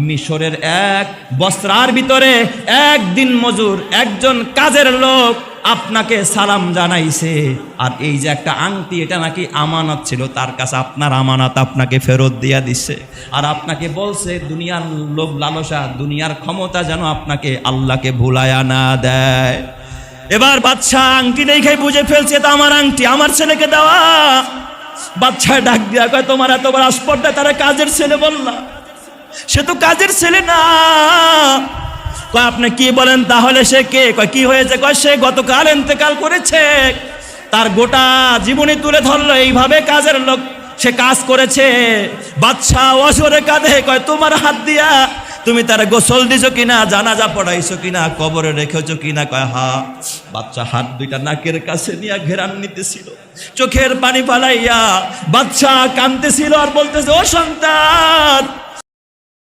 মিশরের এক বস্ত্রার ভিতরে একদিন মজুর একজন কাজের লোক আপনাকে সালাম জানাইছে, আর এই যে একটা আংটি এটা নাকি আমানত ছিল তার কাছে, আপনার আমানত আপনাকে ফেরত দিয়া দিচ্ছে, আর আপনাকে বলছে দুনিয়ার লোভ লালসা দুনিয়ার ক্ষমতা যেন আপনাকে আল্লাহকে ভুলায়া না দেয়। এবার বাদশাহ আংটি দেখে বুঝে ফেলছে এটা আমার আংটি, আমার ছেলেকে দেওয়া। বাদশাহ ডাক দিয়া কয় তোমার এত বড় আসপর্দা, তারা কাজের ছেলে বললা, সে তো কাজের ছেলে না। কয় আপনি কি বলেন তাহলে সে কে? কয় কি হয়েছে? কয় সে গতকাল ইন্তেকাল করেছে। তার গোটা জীবনী তুলে ধরলো, এইভাবে কাজের লোক সে কাজ করেছে। বাদশাহ অসরে কাঁদে, কয় তোমার হাত দিয়া তুমি তার গোসল দিছো কিনা, জানাজা পড়াইছো কিনা, কবরে রেখেছো কিনা? কয় হা। বাদশাহ হাত দুইটা নাকের কাছে নিয়ে ঘেরান নিতেছিল, চোখের পানি পালাইয়া বাদশাহ কাঁদতেছিল আর বলতেছে ও সন্তান,